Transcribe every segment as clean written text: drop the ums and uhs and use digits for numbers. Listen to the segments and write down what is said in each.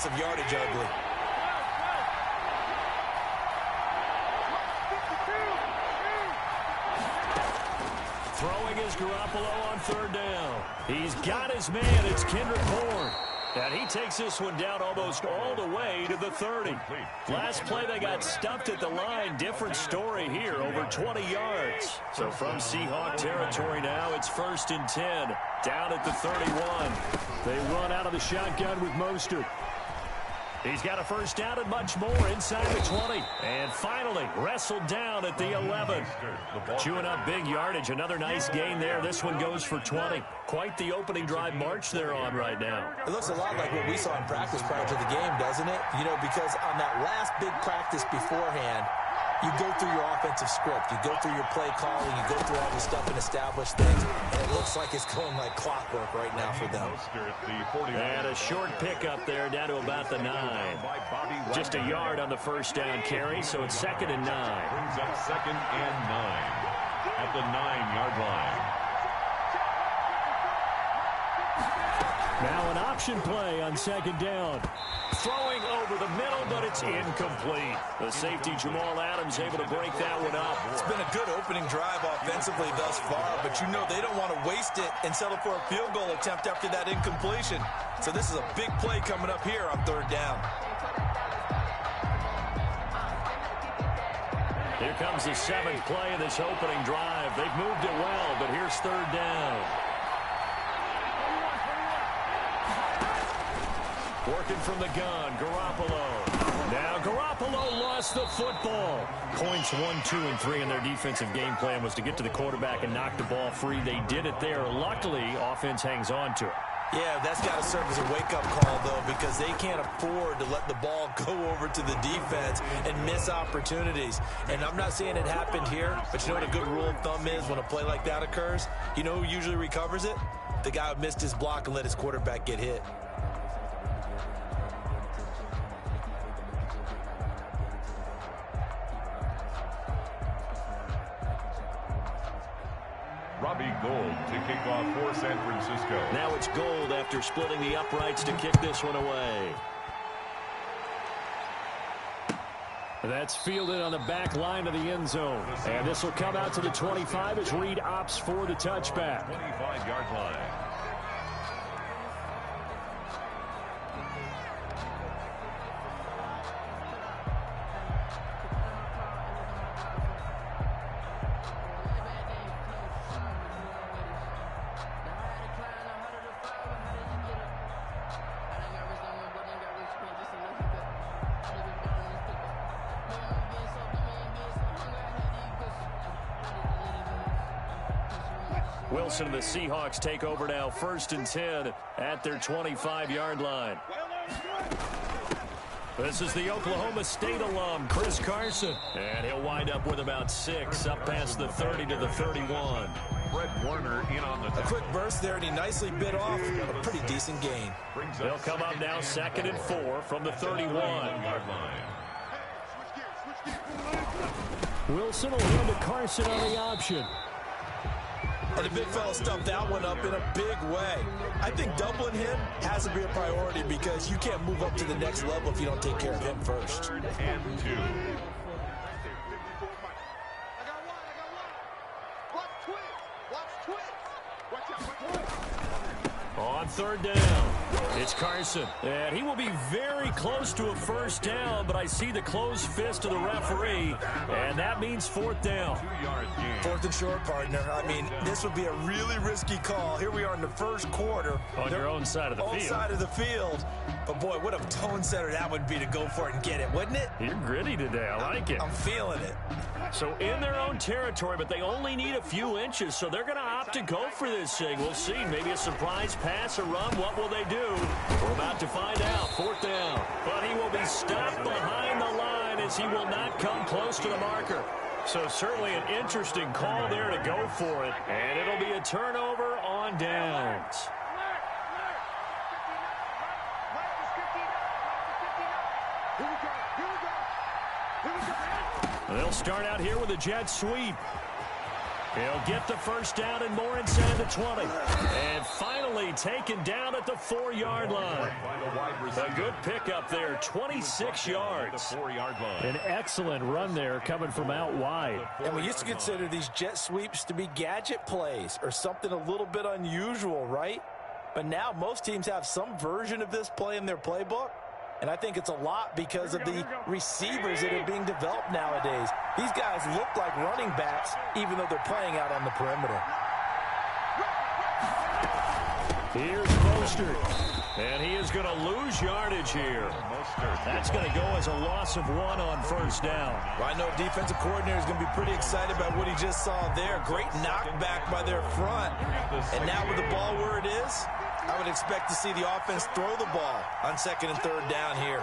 loss of yardage ugly. Throwing is Garoppolo on third down. He's got his man. It's Kendrick Bourne. And he takes this one down almost all the way to the 30. Last play, they got stuffed at the line. Different story here, over 20 yards. So from Seahawk territory now, it's 1st and 10. Down at the 31. They run out of the shotgun with Mostert. He's got a first down and much more inside the 20. And finally, wrestled down at the 11. Chewing up big yardage. Another nice gain there. This one goes for 20. Quite the opening drive march they're on right now. It looks a lot like what we saw in practice prior to the game, doesn't it? You know, because on that last big practice beforehand, you go through your offensive script. You go through your play calling. You go through all the stuff and establish things. And it looks like it's going like clockwork right now for them. And a short pickup there down to about the 9. Just a yard on the first down carry, so it's 2nd and 9. Brings up 2nd and 9 at the 9-yard line. Now an option play on 2nd down. Throwing over the middle, but it's incomplete. The safety, Jamal Adams, able to break that one up. It's been a good opening drive offensively thus far, but you know they don't want to waste it and settle for a field goal attempt after that incompletion. So this is a big play coming up here on 3rd down. Here comes the 7th play of this opening drive. They've moved it well, but here's 3rd down. Working from the gun, Garoppolo. Now Garoppolo lost the football. Points 1, 2, and 3 in their defensive game plan was to get to the quarterback and knock the ball free. They did it there. Luckily, offense hangs on to it. Yeah, that's got to serve as a wake-up call, though, because they can't afford to let the ball go over to the defense and miss opportunities. And I'm not saying it happened here, but you know what a good rule of thumb is when a play like that occurs? You know who usually recovers it? The guy who missed his block and let his quarterback get hit. Robbie Gould to kick off for San Francisco. Now it's Gould after splitting the uprights to kick this one away. That's fielded on the back line of the end zone. And this will come out to the 25 as Reed opts for the touchback. 25-yard line. Wilson and the Seahawks take over now, 1st and 10 at their 25-yard line. This is the Oklahoma State alum, Chris Carson. And he'll wind up with about 6 up past the 30 to the 31. Fred Warner in on the A quick burst there, and he nicely bit off a pretty decent gain. They'll come up now 2nd and 4 from the 31-yard line. Wilson will hand to Carson on the option. And the big fella stuffed that one up in a big way. I think doubling him has to be a priority because you can't move up to the next level if you don't take care of him first. And 2. On 3rd down, it's Carson. And he will be very close to a first down, but I see the closed fist of the referee, and that means 4th down. 4th and short, partner. I mean, this would be a really risky call. Here we are in the first quarter. On your own side of the field. Own side of the field. But, boy, what a tone setter that would be to go for it and get it, wouldn't it? You're gritty today. I like it. I'm feeling it. So in their own territory, but they only need a few inches, so they're going to opt to go for this thing. We'll see. Maybe a surprise pass, a run. What will they do? We're about to find out. 4th down. But he will be stopped behind the line as he will not come close to the marker. So certainly an interesting call there to go for it. And it'll be a turnover on downs. They'll start out here with a jet sweep. He'll get the first down and more inside the 20. And finally taken down at the 4-yard line. A good pickup there, 26 yards. An excellent run there coming from out wide. And we used to consider these jet sweeps to be gadget plays or something a little bit unusual, right? But now most teams have some version of this play in their playbook. And I think it's a lot because of the receivers that are being developed nowadays. These guys look like running backs, even though they're playing out on the perimeter. Here's Mostert. And he is going to lose yardage here. That's going to go as a loss of 1 on first down. Well, I know defensive coordinator is going to be pretty excited about what he just saw there. Great knockback by their front. And now with the ball where it is, I would expect to see the offense throw the ball on 2nd and 3rd down here.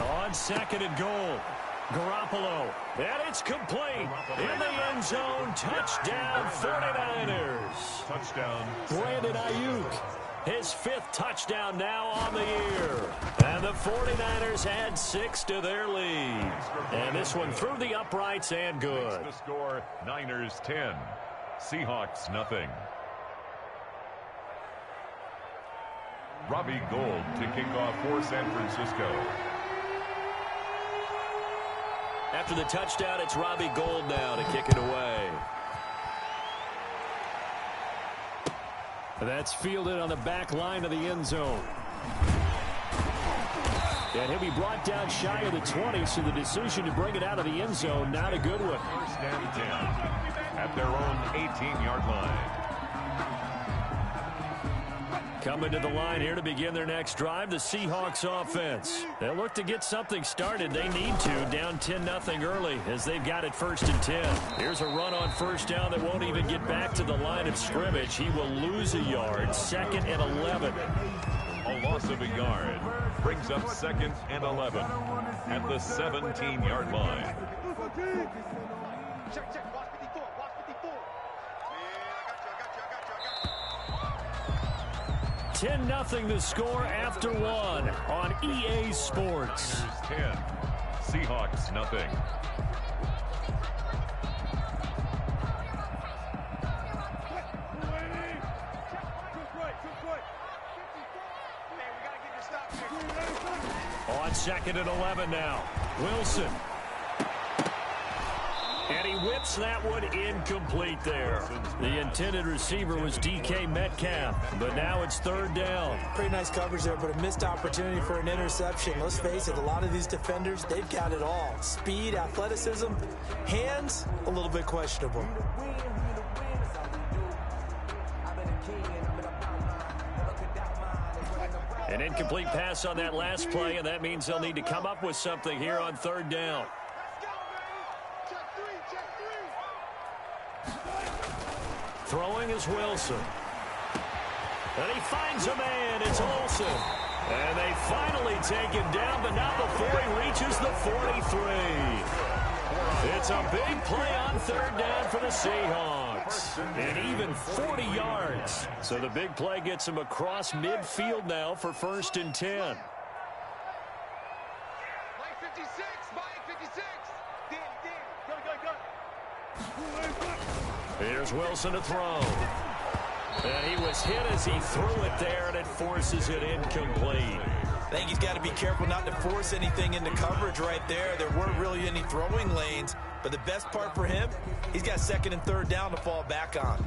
On 2nd and goal, Garoppolo. And it's complete. In the end zone, touchdown 49ers. Touchdown. Brandon Ayuk. His 5th touchdown now on the year. And the 49ers add 6 to their lead. And this one through the uprights and good. The score, Niners 10. Seahawks nothing. Robbie Gould to kick off for San Francisco. After the touchdown, it's Robbie Gould now to kick it away. That's fielded on the back line of the end zone. And he'll be brought down shy of the 20, so the decision to bring it out of the end zone, not a good one. 1st and 10 at their own 18-yard line. Coming to the line here to begin their next drive, the Seahawks offense. They'll look to get something started. They need to, down 10-0 early as they've got it 1st and 10. Here's a run on first down that won't even get back to the line of scrimmage. He will lose a yard, 2nd and 11. A loss of a yard brings up 2nd and 11 at the 17-yard line. Check, watch 54, watch 54. Yeah, I got you. 10-0 the score after 1 on EA Sports. 10, Seahawks nothing. On 2nd and 11 now, Wilson. And he whips that one incomplete there. The intended receiver was DK Metcalf, but now it's 3rd down. Pretty nice coverage there, but a missed opportunity for an interception. Let's face it, a lot of these defenders, they've got it all. Speed, athleticism, hands, a little bit questionable. An incomplete pass on that last play, and that means they'll need to come up with something here on 3rd down. Throwing is Wilson. And he finds a man. It's Olsen. And they finally take him down, but not before he reaches the 43. It's a big play on 3rd down for the Seahawks. And even 40 yards. So the big play gets him across midfield now for 1st and 10. Mike 56, Mike 56. Go. Here's Wilson to throw. And he was hit as he threw it there, and it forces it incomplete. I think he's got to be careful not to force anything into coverage right there. There weren't really any throwing lanes, but the best part for him, he's got 2nd and 3rd down to fall back on.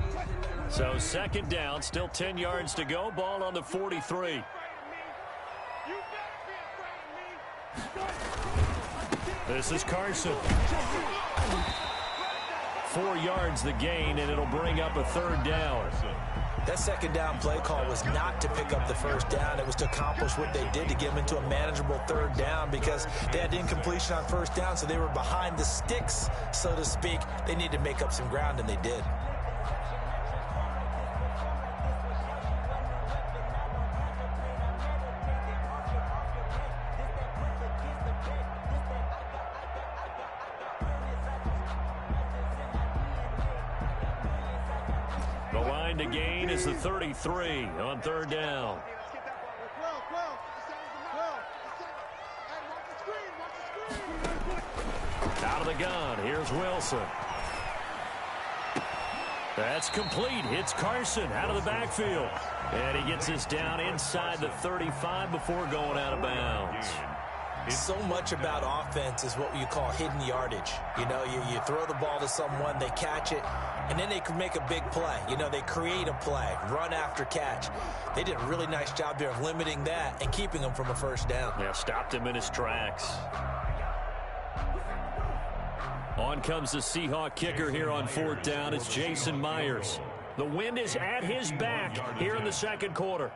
So 2nd down, still 10 yards to go, ball on the 43. This is Carson. 4 yards the gain, and it'll bring up a 3rd down. That 2nd down play call was not to pick up the 1st down. It was to accomplish what they did to get them into a manageable 3rd down because they had incompletion on 1st down, so they were behind the sticks, so to speak. They needed to make up some ground, and they did. The line to gain is the 33 on 3rd down. Out of the gun, here's Wilson. That's complete. Hits Carson out of the backfield. And he gets this down inside the 35 before going out of bounds. So much about offense is what you call hidden yardage. You know, you throw the ball to someone, they catch it, and then they can make a big play. You know, they create a play, run after catch. They did a really nice job there of limiting that and keeping him from a first down. Yeah, stopped him in his tracks. On comes the Seahawk kicker here on 4th down. It's Jason Myers. The wind is at his back here in the second quarter.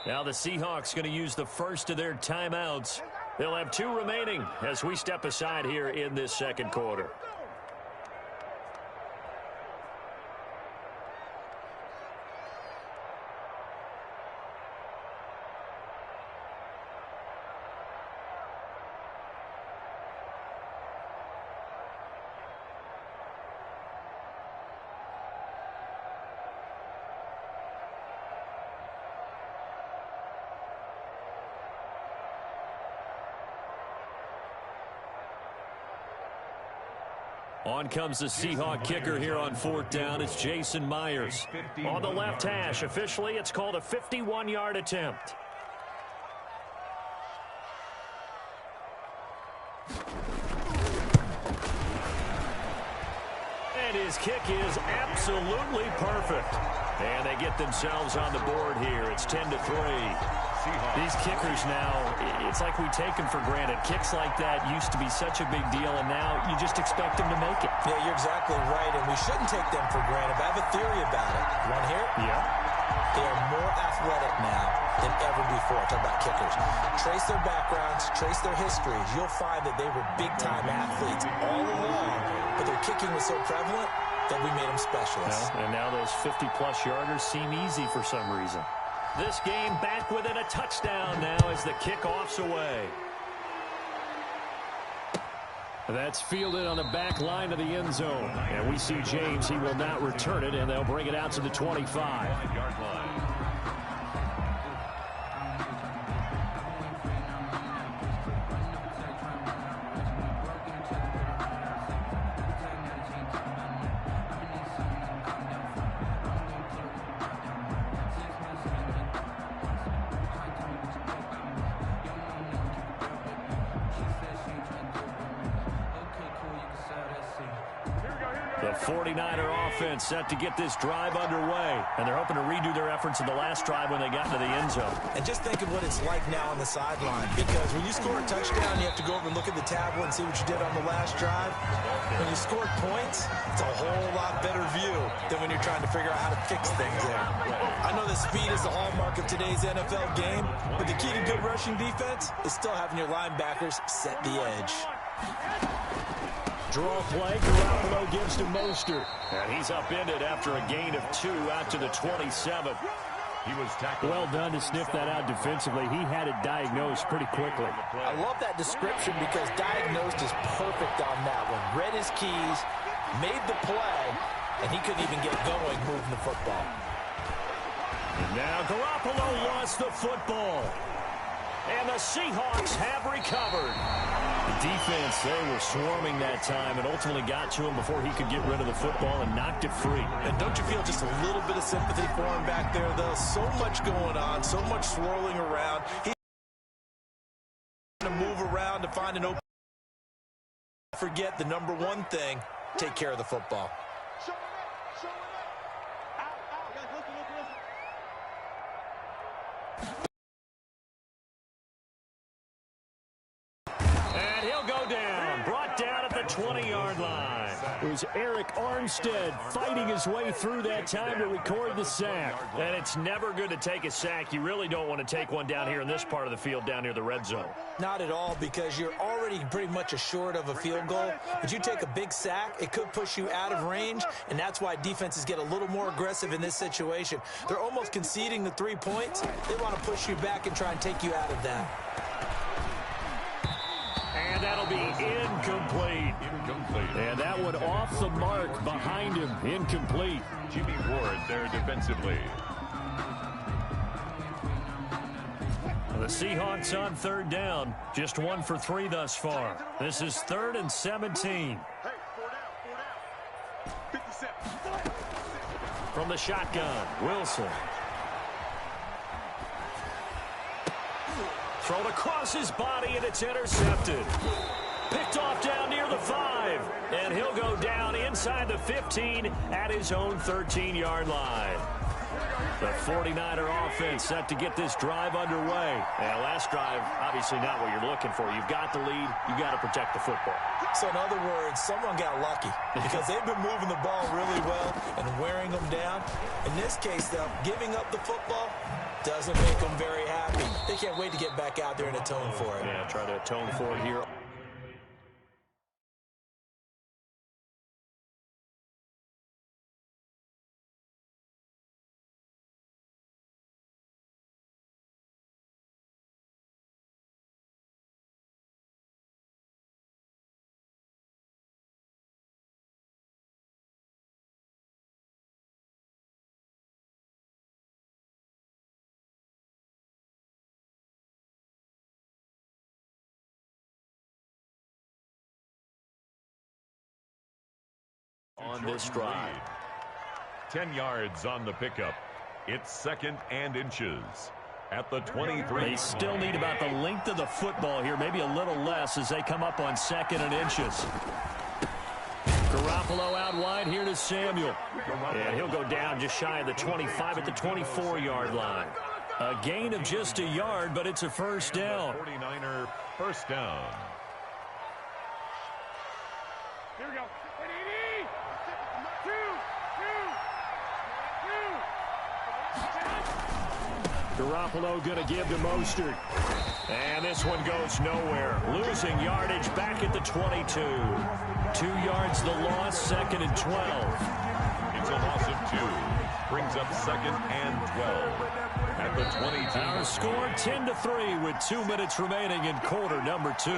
Now the Seahawks going to use the first of their timeouts. They'll have 2 remaining as we step aside here in this second quarter. On comes the Seahawk kicker here on 4th down. It's Jason Myers. On the left hash, officially, it's called a 51-yard attempt. And his kick is absolutely perfect. And they get themselves on the board here. It's 10-3. These kickers now, it's like we take them for granted. Kicks like that used to be such a big deal, and now you just expect them to make it. Yeah, you're exactly right, and we shouldn't take them for granted. But I have a theory about it. You want to hear it? Yeah. They are more athletic now than ever before. Talk about kickers. Trace their backgrounds, trace their histories. You'll find that they were big-time athletes all along, but their kicking was so prevalent that we made them specialists. Well, and now those 50-plus yarders seem easy for some reason. This game back within a touchdown now as the kickoff's away. That's fielded on the back line of the end zone. And we see James, he will not return it, and they'll bring it out to the 25-yard line. The 49er offense set to get this drive underway. And they're hoping to redo their efforts in the last drive when they got into the end zone. And just think of what it's like now on the sideline. Because when you score a touchdown, you have to go over and look at the tablet and see what you did on the last drive. When you scored points, it's a whole lot better view than when you're trying to figure out how to fix things there. I know that speed is the hallmark of today's NFL game, but the key to good rushing defense is still having your linebackers set the edge. Draw play, Garoppolo gives to Mostert. And he's upended after a gain of 2 out to the 27. He was tackled. Well done to sniff that out defensively. He had it diagnosed pretty quickly. I love that description because diagnosed is perfect on that one. Read his keys, made the play, and he couldn't even get going moving the football. And now Garoppolo lost the football. And the Seahawks have recovered. The defense, they were swarming that time and ultimately got to him before he could get rid of the football and knocked it free. And don't you feel just a little bit of sympathy for him back there, though? So much going on, so much swirling around. He's going to move around to find an open. Forget the number one thing, take care of the football. And he'll go down, brought down at the 20-yard line. It was Eric Armstead fighting his way through that time to record the sack. And it's never good to take a sack. You really don't want to take one down here in this part of the field down near the red zone. Not at all, because you're already pretty much assured of a field goal. But you take a big sack, it could push you out of range, and that's why defenses get a little more aggressive in this situation. They're almost conceding the 3 points. They want to push you back and try and take you out of that. And that'll be incomplete. And that one one off the mark behind him, incomplete. Jimmy Ward there defensively. The Seahawks on third down, just 1 for 3 thus far. This is 3rd and 17. From the shotgun, Wilson. Thrown across his body, and it's intercepted. Picked off down near the 5, and he'll go down inside the 15 at his own 13-yard line. The 49er offense set to get this drive underway. And last drive, obviously not what you're looking for. You've got the lead. You've got to protect the football. So in other words, someone got lucky because they've been moving the ball really well and wearing them down. In this case, though, giving up the football doesn't make them very happy. They can't wait to get back out there and atone for it. Yeah, try to atone for it here. On this drive. 10 yards on the pickup. It's 2nd and inches at the 23. They still need about the length of the football here, maybe a little less as they come up on 2nd and inches. Garoppolo out wide here to Samuel. And he'll go down just shy of the 25 at the 24-yard line. A gain of just a yard, but it's a first down. 49er first down. Here we go. Garoppolo going to give to Mostert. And this one goes nowhere. Losing yardage back at the 22. 2 yards the loss, 2nd and 12. It's a loss of 2. Brings up 2nd and 12 at the 22. Our score 10-3 with 2 minutes remaining in quarter number 2.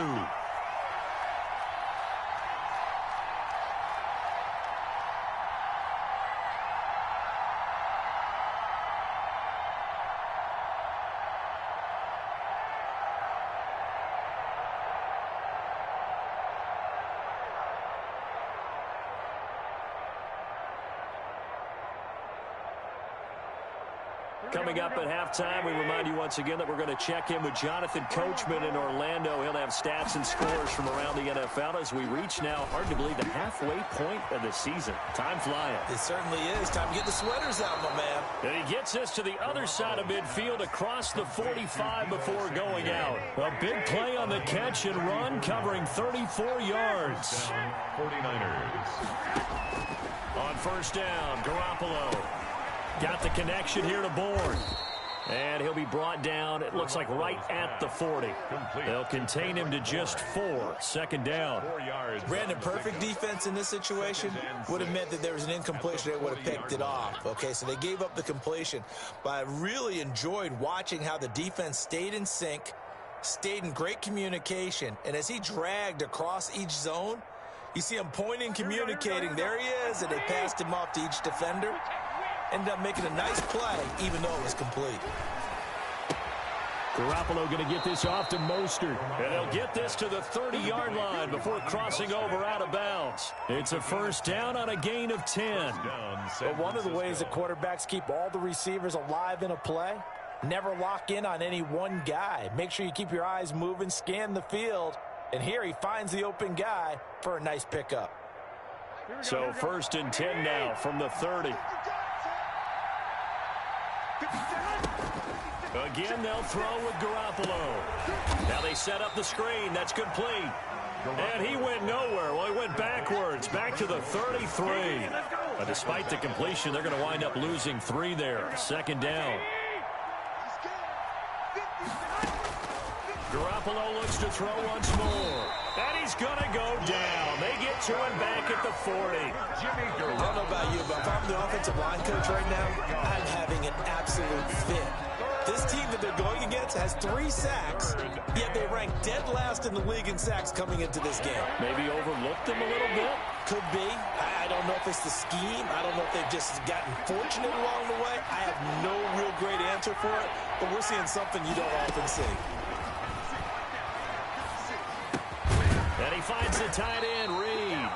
Coming up at halftime, we remind you once again that we're going to check in with Jonathan Coachman in Orlando. He'll have stats and scores from around the NFL as we reach now, hard to believe, the halfway point of the season. Time flying. It certainly is. Time to get the sweaters out, my man. And he gets us to the other side of midfield across the 45 before going out. A big play on the catch and run, covering 34 yards. 49ers. On first down, Garoppolo. Got the connection here to Bourne. And he'll be brought down, it looks like, right at the 40. They'll contain him to just 4. Second down. 4 yards. Brandon, perfect defense in this situation would have meant that there was an incompletion. They would have picked it off. Okay, so they gave up the completion. But I really enjoyed watching how the defense stayed in sync, stayed in great communication. And as he dragged across each zone, you see him pointing, communicating. There he is, and they passed him off to each defender. Ended up making a nice play, even though it was complete. Garoppolo going to get this off to Mostert. And they'll get this to the 30-yard line before crossing over out of bounds. It's a first down on a gain of 10. But one of the ways that quarterbacks keep all the receivers alive in a play, never lock in on any one guy. Make sure you keep your eyes moving, scan the field. And here he finds the open guy for a nice pickup. So first and 10 now from the 30. Again, they'll throw with Garoppolo. Now they set up the screen. That's complete. And he went nowhere. Well, he went backwards, back to the 33. But despite the completion, they're going to wind up losing 3 there. Second down. Garoppolo looks to throw once more. And he's going to go down. They get to him back at the 40. I don't know about you, but if I'm the offensive line coach right now, I'm having an absolute fit. This team that they're going against has 3 sacks, yet they rank dead last in the league in sacks coming into this game. Maybe overlooked them a little bit? Could be. I don't know if it's the scheme. I don't know if they've just gotten fortunate along the way. I have no real great answer for it, but we're seeing something you don't often see. And he finds the tight end, Reed.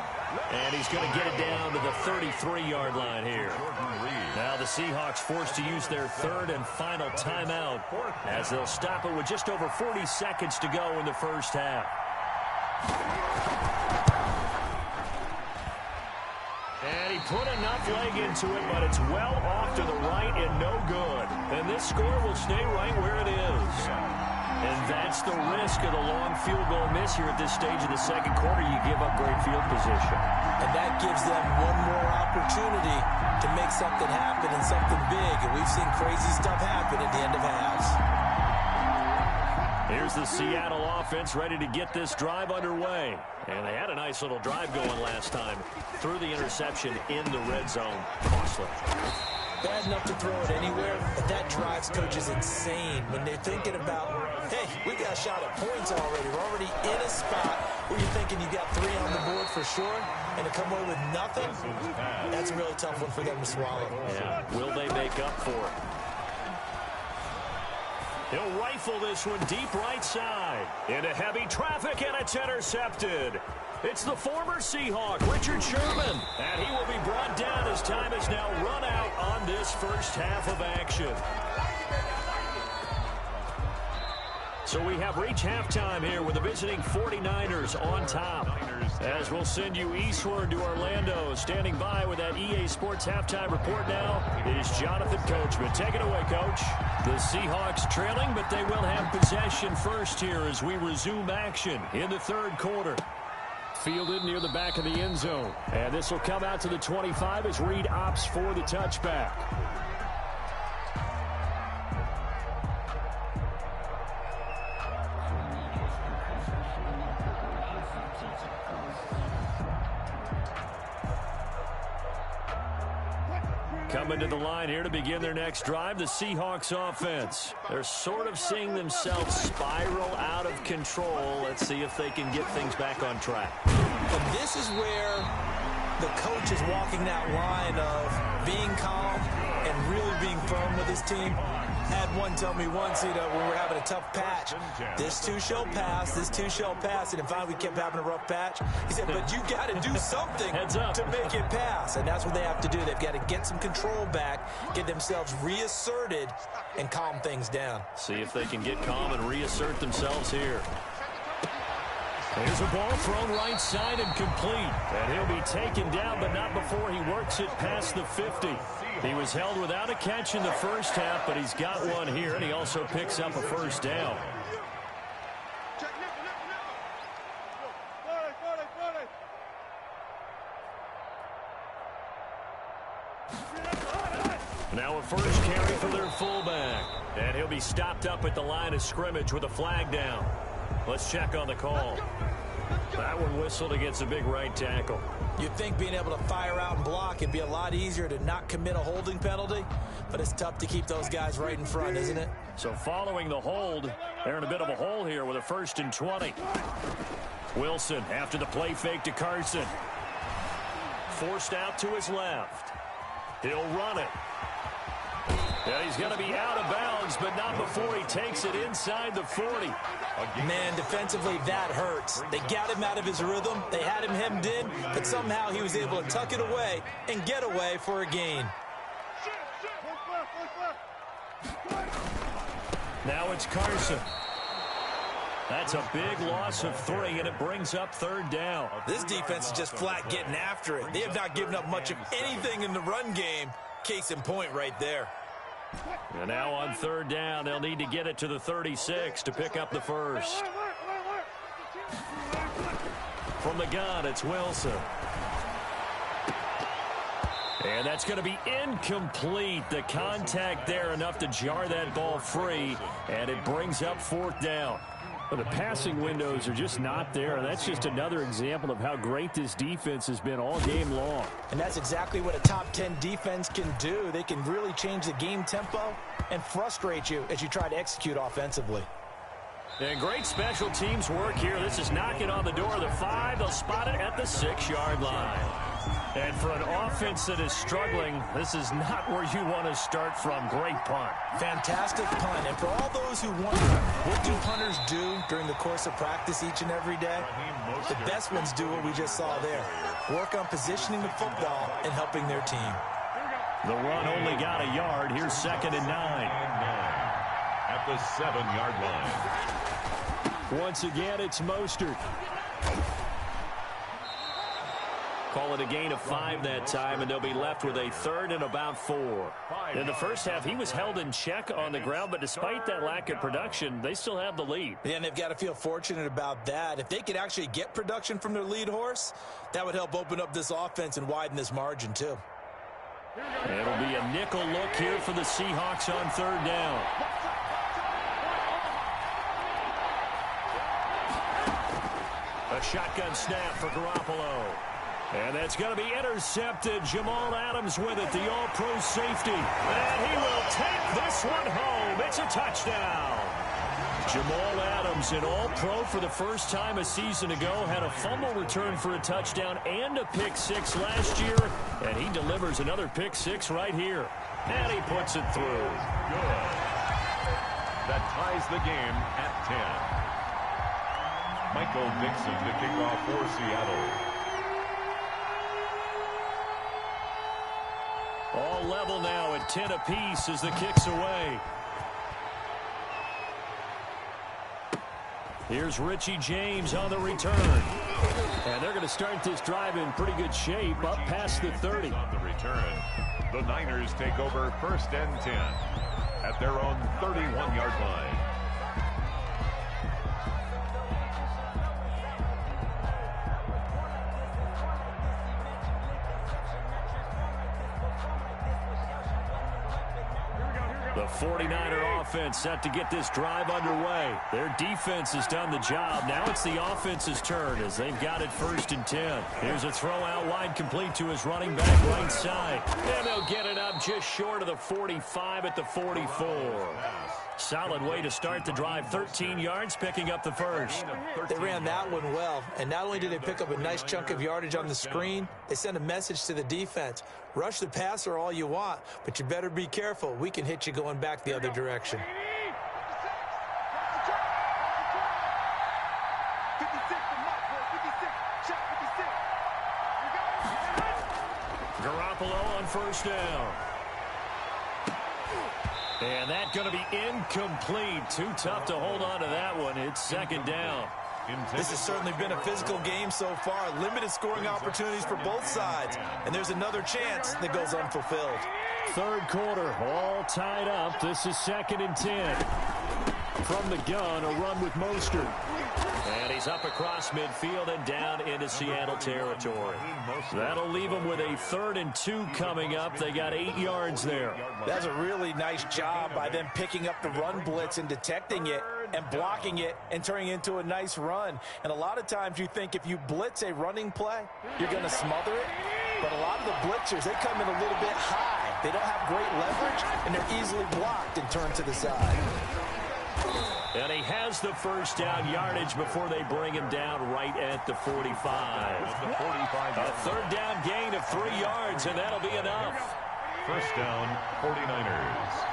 And he's going to get it down to the 33-yard line here. Now the Seahawks forced to use their 3rd and final timeout as they'll stop it with just over 40 seconds to go in the first half. And he put enough leg into it, but it's well off to the right and no good. And this score will stay right where it is. And that's the risk of the long field goal miss here at this stage of the second quarter. You give up great field position. And that gives them one more opportunity to make something happen and something big. And we've seen crazy stuff happen at the end of halves. Here's the Seattle offense ready to get this drive underway. And they had a nice little drive going last time. Threw the interception in the red zone. Costly. Bad enough to throw it anywhere, but that drives coaches insane when they're thinking about, hey, we got a shot at points already. We're already in a spot where you're thinking you got 3 on the board for sure, and to come away with nothing, that's a really tough one for them to swallow. Yeah, will they make up for it? He'll rifle this one deep right side. Into heavy traffic, and it's intercepted. It's the former Seahawk, Richard Sherman. And he will be brought down as time has now run out on this first half of action. So we have reached halftime here with the visiting 49ers on top. As we'll send you eastward to Orlando. Standing by with that EA Sports halftime report now is Jonathan Coachman. Take it away, Coach. The Seahawks trailing, but they will have possession first here as we resume action in the third quarter. Fielded near the back of the end zone. And this will come out to the 25 as Reed opts for the touchback. Coming to the line here to begin their next drive, the Seahawks offense. They're sort of seeing themselves spiral out of control. Let's see if they can get things back on track. And this is where the coach is walking that line of being calm and really being firm with his team. Had one tell me once, when we're having a tough patch, this too shall pass, this too shall pass. And finally we kept having a rough patch. He said, but you got to do something to make it pass. And that's what they have to do. They've got to get some control back, get themselves reasserted, and calm things down. See if they can get calm and reassert themselves here. There's a ball thrown right side and complete. And he'll be taken down, but not before he works it past the 50. He was held without a catch in the first half, but he's got one here, and he also picks up a first down. Now a first carry for their fullback. And he'll be stopped up at the line of scrimmage with a flag down. Let's check on the call. That one whistled against a big right tackle. You'd think being able to fire out and block would be a lot easier to not commit a holding penalty, but it's tough to keep those guys right in front, isn't it? So following the hold, they're in a bit of a hole here with a 1st and 20. Wilson after the play fake to Carson. Forced out to his left. He'll run it. Yeah, he's going to be out of bounds, but not before he takes it inside the 40. Man, defensively, that hurts. They got him out of his rhythm. They had him hemmed in, but somehow he was able to tuck it away and get away for a gain. Now it's Carson. That's a big loss of 3, and it brings up 3rd down. This defense is just flat getting after it. They have not given up much of anything in the run game. Case in point right there. And now on 3rd down, they'll need to get it to the 36 to pick up the first. From the gun, it's Wilson. And that's going to be incomplete. The contact there enough to jar that ball free, and it brings up 4th down. Well, the passing windows are just not there, and that's just another example of how great this defense has been all game long. And that's exactly what a top 10 defense can do. They can really change the game tempo and frustrate you as you try to execute offensively. And great special teams work here. This is knocking on the door of the 5. They'll spot it at the 6-yard line. And for an offense that is struggling, this is not where you want to start from. Great punt. Fantastic punt. And for all those who wonder, what do punters do during the course of practice each and every day? The best ones do what we just saw there. Work on positioning the football and helping their team. The run only got a yard. Here's 2nd and 9. At the 7-yard line. Once again, it's Mostert. Call it a gain of 5 that time, and they'll be left with a 3rd and about 4. In the first half, he was held in check on the ground, but despite that lack of production, they still have the lead. Yeah, and they've got to feel fortunate about that. If they could actually get production from their lead horse, that would help open up this offense and widen this margin, too. It'll be a nickel look here for the Seahawks on 3rd down. A shotgun snap for Garoppolo. And that's going to be intercepted. Jamal Adams with it, the all-pro safety. And he will take this one home. It's a touchdown. Jamal Adams, an all-pro for the first time a season ago, had a fumble return for a touchdown and a pick-6 last year. And he delivers another pick-6 right here. And he puts it through. Good. That ties the game at 10. Michael Dixon to kick off for Seattle. All level now at 10 apiece as the kick's away. Here's Richie James on the return. And they're going to start this drive in pretty good shape up past the 30. On the return, the Niners take over 1st and 10 at their own 31-yard line. The 49er offense set to get this drive underway. Their defense has done the job. Now it's the offense's turn as they've got it 1st and 10. Here's a throw out wide complete to his running back right side. And they'll get it up just short of the 45 at the 44. Solid way to start the drive. 13 yards, picking up the first. They ran that one well, and not only did they pick up a nice chunk of yardage on the screen, they sent a message to the defense. Rush the passer all you want, but you better be careful. We can hit you going back the other direction. Garoppolo on 1st down. And that's going to be incomplete. Too tough to hold on to that one. It's 2nd down. This has certainly been a physical game so far. Limited scoring opportunities for both sides. And there's another chance that goes unfulfilled. 3rd quarter, all tied up. This is 2nd and 10. From the gun, a run with Mostert. And he's up across midfield and down into Seattle territory. That'll leave them with a 3rd and 2 coming up. They got 8 yards there. That's a really nice job by them picking up the run blitz and detecting it and blocking it and turning it into a nice run. And a lot of times you think if you blitz a running play, you're going to smother it. But a lot of the blitzers, they come in a little bit high. They don't have great leverage, and they're easily blocked and turned to the side. And he has the 1st down yardage before they bring him down right at the 45. A 3rd down gain of 3 yards, and that'll be enough. 1st down, 49ers.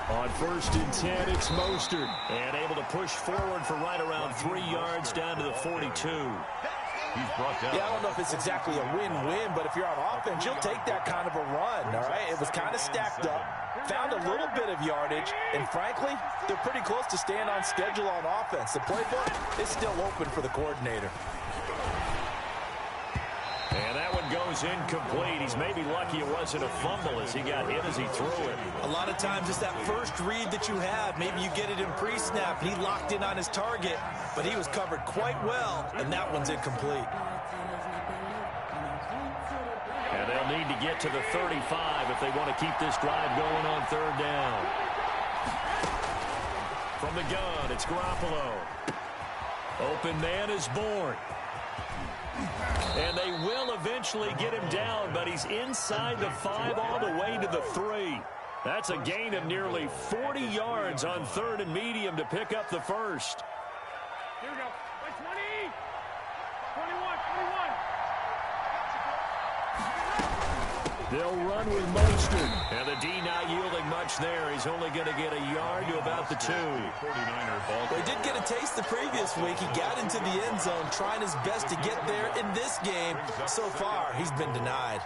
On 1st and 10, it's Mostert. And able to push forward for right around 3 yards down to the 42. He's brought down. Yeah, I don't know if it's exactly a win-win, but if you're on offense, you'll take that kind of a run, all right? It was kind of stacked up, found a little bit of yardage, and frankly, they're pretty close to staying on schedule on offense. The playbook is still open for the coordinator. And that one goes incomplete. He's maybe lucky it wasn't a fumble as he got hit as he threw it. A lot of times it's that first read that you have. Maybe you get it in pre-snap, and he locked in on his target, but he was covered quite well, and that one's incomplete. And they'll need to get to the 35 if they want to keep this drive going on 3rd down. From the gun, it's Garoppolo. Open man is Bourne. And they will eventually get him down, but he's inside the 5 all the way to the 3. That's a gain of nearly 40 yards on 3rd and medium to pick up the first. Here we go. 20. 21. They'll run with Mostert. And the D not yielding much there. He's only going to get a yard to about the 2. 49er ball. Well, he did get a taste the previous week. He got into the end zone trying his best to get there in this game. So far, he's been denied.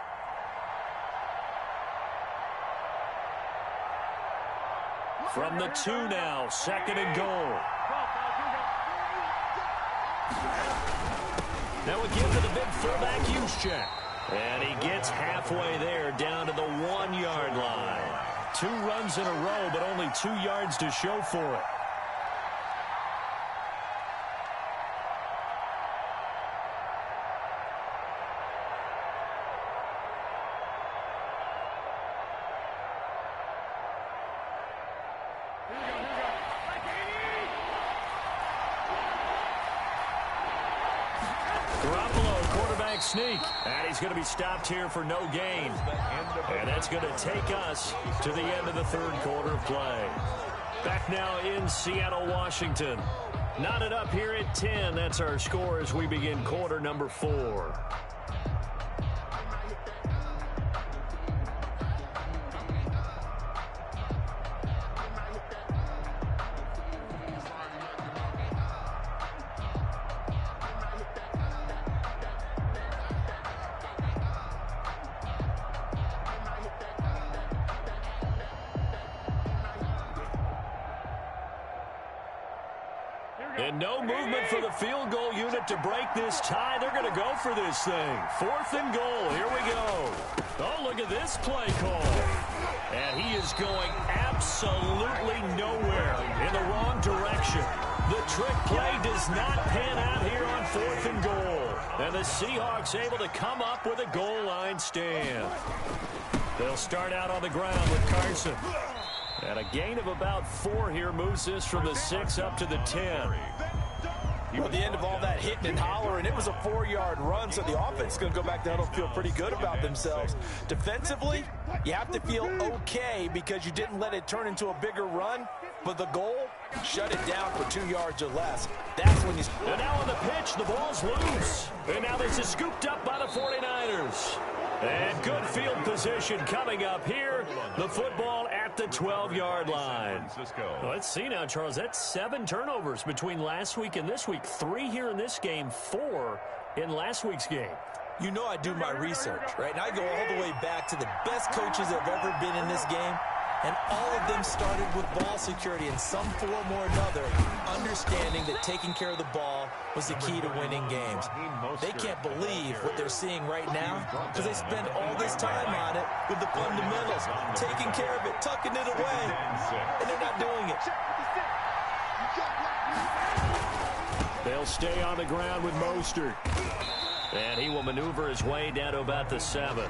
From the 2 now, 2nd and goal. Now we give to the big fullback Juszczyk. And he gets halfway there down to the 1-yard line. 2 runs in a row, but only 2 yards to show for it. Sneak, and he's going to be stopped here for no gain. And that's going to take us to the end of the 3rd quarter of play. Back now in Seattle, Washington. Knotted up here at 10. That's our score as we begin quarter number 4. And no movement for the field goal unit to break this tie. They're going to go for this thing. 4th and goal. Here we go. Oh, look at this play call. And he is going absolutely nowhere in the wrong direction. The trick play does not pan out here on 4th and goal. And the Seahawks able to come up with a goal line stand. They'll start out on the ground with Carson. And a gain of about 4 here moves this from the 6 up to the 10. At the end of all that hitting and hollering, it was a 4-yard run, so the offense is going to go back down and feel pretty good about themselves. Defensively, you have to feel okay because you didn't let it turn into a bigger run, but the goal, shut it down for 2 yards or less. That's when you... And now on the pitch, the ball's loose. And now this is scooped up by the 49ers. And good field position coming up here. The football at the 12-yard line. Well, let's see now, Charles. That's 7 turnovers between last week and this week. 3 here in this game, 4 in last week's game. You know I do my research, right? And I go all the way back to the best coaches that have ever been in this game. And all of them started with ball security in some form or another, understanding that taking care of the ball was the key to winning games. They can't believe what they're seeing right now because they spend all this time on it with the fundamentals, taking care of it, tucking it away, and they're not doing it. They'll stay on the ground with Mostert. And he will maneuver his way down to about the 7.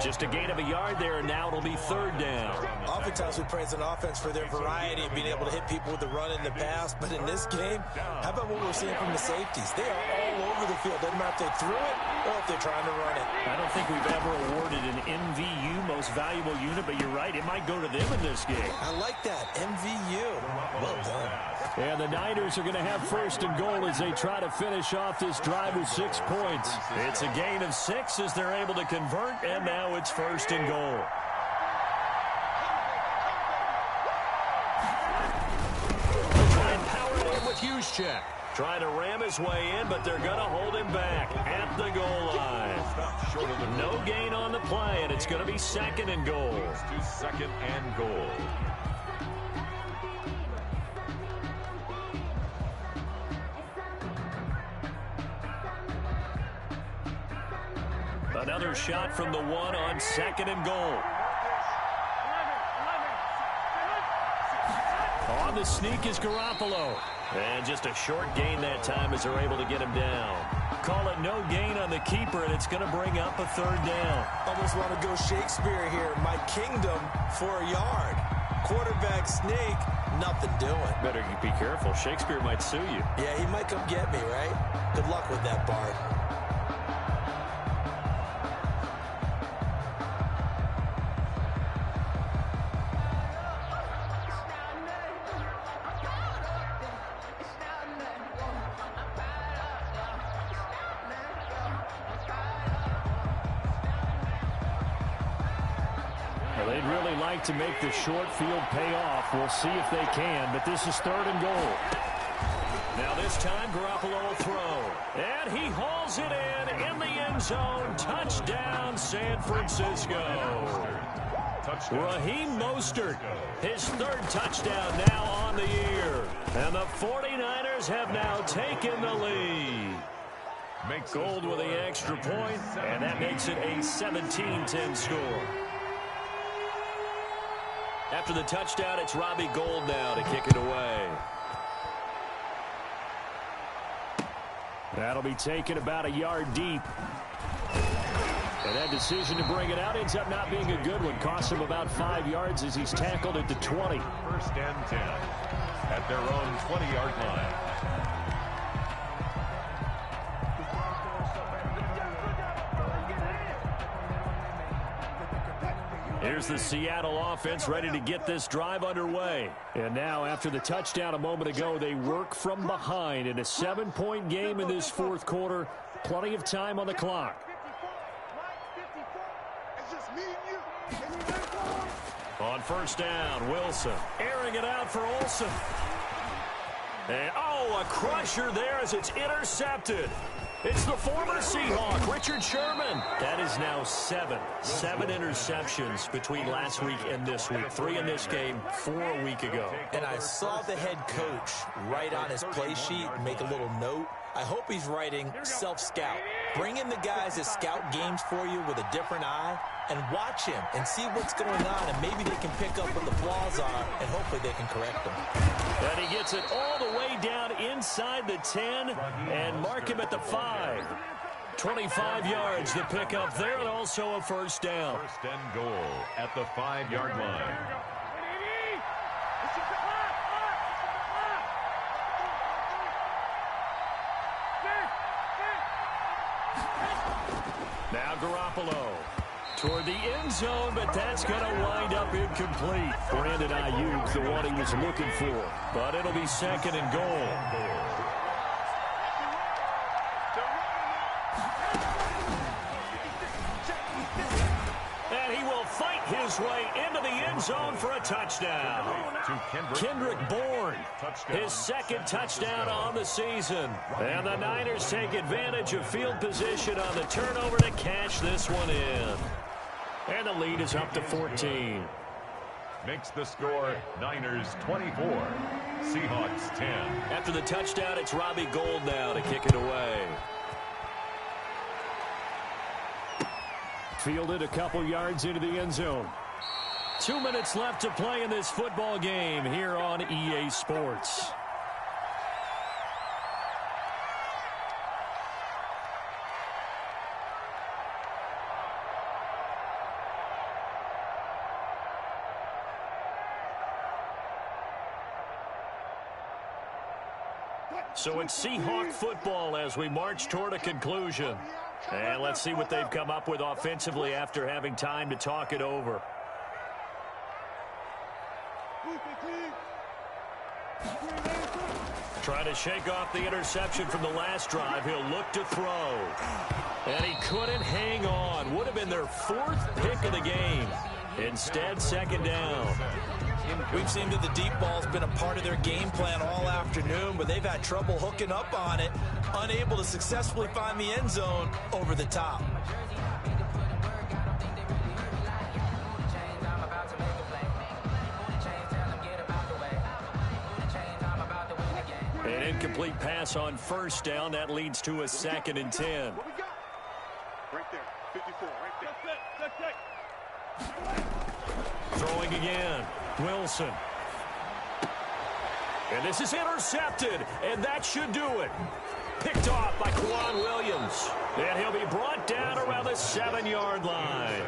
Just a gain of a yard there, and now it'll be 3rd down. Oftentimes we praise an offense for their variety of being able to hit people with the run in the pass. But in this game, how about what we're seeing from the safeties? They are all over the field. Doesn't matter if they threw it or if they're trying to run it. I don't think we've ever awarded an MVU, most valuable unit, but you're right. It might go to them in this game. I like that. MVU. Well done. And the Niners are going to have 1st and goal as they try to finish off this drive with 6 points. It's a gain of 6 as they're able to convert, and now it's 1st and goal. They'll try and power it in with Juszczyk. Trying to ram his way in, but they're going to hold him back at the goal line. No gain on the play, and it's going to be 2nd and goal. To 2nd and goal. Another shot from the 1 on 2nd and goal. On the sneak is Garoppolo. And just a short gain that time as they're able to get him down. Call it no gain on the keeper, and it's going to bring up a 3rd down. Almost want to go Shakespeare here. My kingdom for a yard. Quarterback sneak, nothing doing. Better be careful. Shakespeare might sue you. Yeah, he might come get me, right? Good luck with that, Bart. Well, they'd really like to make the short field pay off. We'll see if they can, but this is 3rd and goal. Now this time, Garoppolo will throw. And he hauls it in the end zone. Touchdown, San Francisco. Raheem Mostert, his 3rd touchdown now on the year. And the 49ers have now taken the lead. Gold with the extra point, and that makes it a 17-10 score. After the touchdown, it's Robbie Gould now to kick it away. That'll be taken about a yard deep. And that decision to bring it out ends up not being a good one. Costs him about 5 yards as he's tackled at the 20. 1st and 10 at their own 20-yard line. Here's the Seattle offense ready to get this drive underway. And now, after the touchdown a moment ago, they work from behind in a 7-point game in this 4th quarter. Plenty of time on the clock. On 1st down, Wilson airing it out for Olsen. And, a crusher there as it's intercepted. It's the former Seahawk, Richard Sherman. That is now 7 interceptions between last week and this week. 3 in this game, 4 a week ago. And I saw the head coach write on his play sheet, make a little note. I hope he's writing self-scout. Bring in the guys that scout games for you with a different eye and watch him and see what's going on, and maybe they can pick up what the flaws are, and hopefully they can correct them. And he gets it all the way down inside the 10 and mark him at the 5. 25 yards to pick up there, and also a 1st down. 1st and goal at the 5-yard line. Now Garoppolo toward the end zone, but that's going to wind up incomplete. Brandon Ayuk, the one he was looking for, but it'll be 2nd and goal. And he will fight his way into the end zone for a touchdown. Kendrick Bourne, his 2nd touchdown on the season. And the Niners take advantage of field position on the turnover to cash this one in. And the lead is up to 14. Makes the score Niners 24, Seahawks 10. After the touchdown, it's Robbie Gould now to kick it away. Fielded a couple yards into the end zone. 2 minutes left to play in this football game here on EA Sports. So it's Seahawk football as we march toward a conclusion. And let's see what they've come up with offensively after having time to talk it over. Trying to shake off the interception from the last drive. He'll look to throw. And he couldn't hang on. Would have been their 4th pick of the game. Instead, 2nd down. We've seen that the deep ball's been a part of their game plan all afternoon, but they've had trouble hooking up on it, unable to successfully find the end zone over the top. An incomplete pass on 1st down. That leads to a 2nd and 10. Right there, 54, right there. Throwing again. Wilson. And this is intercepted, and that should do it. Picked off by Quan Williams. And he'll be brought down around the 7-yard line.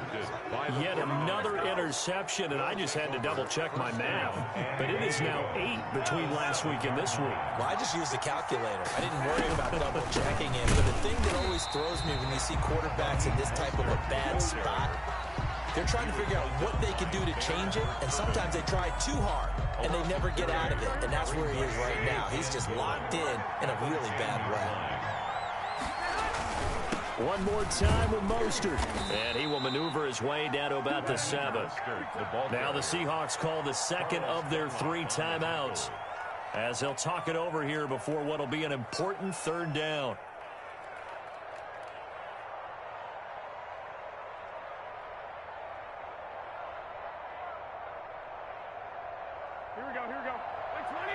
Yet another interception, and I just had to double-check my math. But it is now 8 between last week and this week. Well, I just used the calculator. I didn't worry about double-checking it. But the thing that always throws me when you see quarterbacks in this type of a bad spot, they're trying to figure out what they can do to change it, and sometimes they try too hard, and they never get out of it, and that's where he is right now. He's just locked in a really bad way. One more time with Mostert. And he will maneuver his way down to about the 7. Now the Seahawks call the second of their 3 timeouts, as he'll talk it over here before what will be an important 3rd down. Here we go, here we go. 20!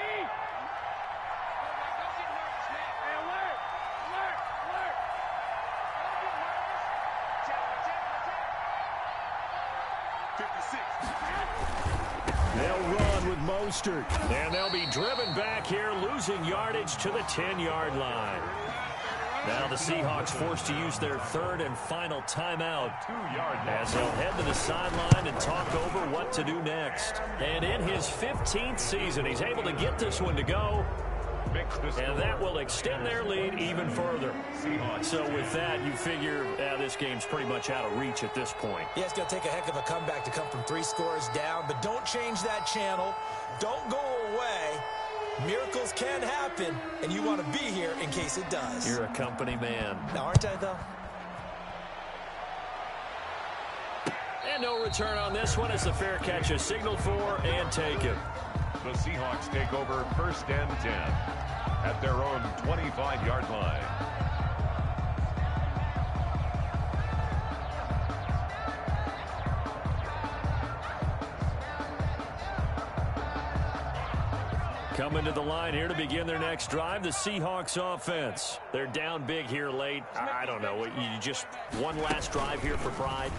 Hey, alert! Alert! Alert! They'll run with Mostert, and they'll be driven back here, losing yardage to the 10-yard line. Now the Seahawks forced to use their 3rd and final timeout, as they'll head to the sideline and talk over what to do next. And in his 15th season, he's able to get this one to go, and that will extend their lead even further. So with that, you figure this game's pretty much out of reach at this point. Yeah, it's going to take a heck of a comeback to come from 3 scores down, but don't change that channel. Don't go away. Miracles can happen, and you want to be here in case it does. You're a company man. Now, aren't I, though? And no return on this one as the fair catch is signaled for and taken. The Seahawks take over 1st and 10 at their own 25-yard line. Coming to the line here to begin their next drive, the Seahawks offense. They're down big here late. I don't know. You just one last drive here for pride?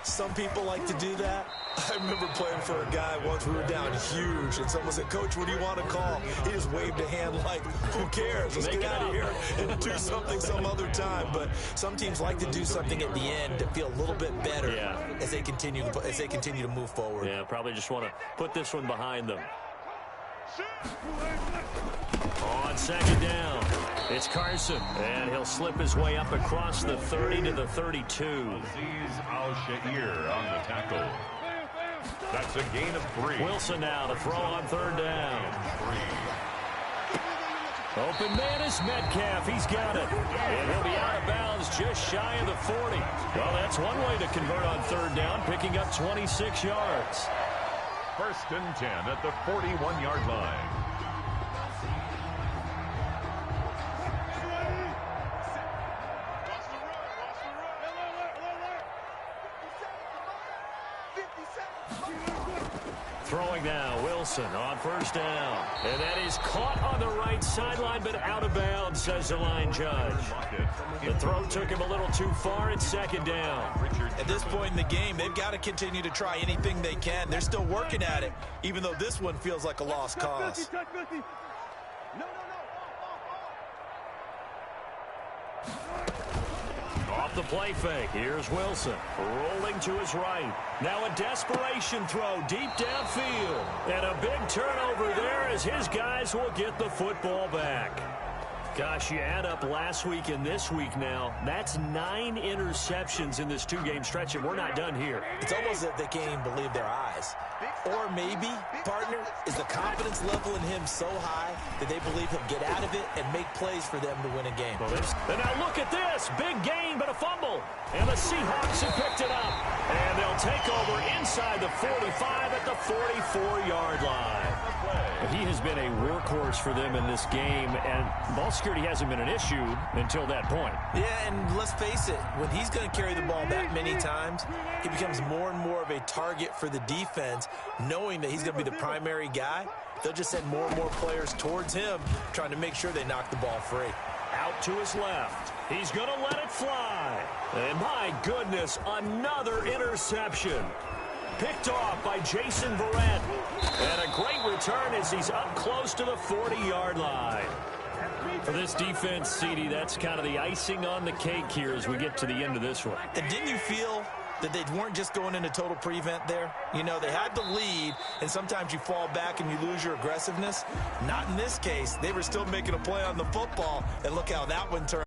Some people like to do that. I remember playing for a guy once. We were down huge, and someone said, "Coach, what do you want to call?" He just waved a hand like, "Who cares? Let's get out of here and do something some other time." But some teams like to do something at the end to feel a little bit better as they continue to move forward. Yeah, probably just want to put this one behind them. On 2nd down, it's Carson, and he'll slip his way up across the 30 to the 32. Aziz Al-Sha'ir on the tackle. That's a gain of 3. Wilson now to throw on 3rd down. Open man is Metcalf. He's got it. And he'll be out of bounds just shy of the 40. Well, that's one way to convert on 3rd down, picking up 26 yards. 1st and 10 at the 41-yard line. Throwing now, Wilson on 1st down. And that is caught on the right sideline, but out of bounds, says the line judge. The throw took him a little too far at 2nd down. At this point in the game, they've got to continue to try anything they can. They're still working at it, even though this one feels like a lost cause. Off the play fake, here's Wilson, rolling to his right. Now a desperation throw deep downfield. And a big turnover there as his guys will get the football back. Gosh, you add up last week and this week now, that's 9 interceptions in this 2-game stretch, and we're not done here. It's almost as if they can't even believe their eyes. Or maybe, partner, is the confidence level in him so high that they believe he'll get out of it and make plays for them to win a game. And now look at this. Big gain, but a fumble. And the Seahawks have picked it up. And they'll take over inside the 45 at the 44-yard line. He has been a workhorse for them in this game, and ball security hasn't been an issue until that point. Yeah, and let's face it, when he's going to carry the ball that many times, he becomes more and more of a target for the defense, knowing that he's going to be the primary guy. They'll just send more and more players towards him, trying to make sure they knock the ball free. Out to his left. He's going to let it fly. And my goodness, another interception. Picked off by Jason Verrett. And a great return as he's up close to the 40-yard line. For this defense, CD, that's kind of the icing on the cake here as we get to the end of this one. And didn't you feel that they weren't just going into total prevent there? You know, they had the lead, and sometimes you fall back and you lose your aggressiveness. Not in this case. They were still making a play on the football, and look how that one turned.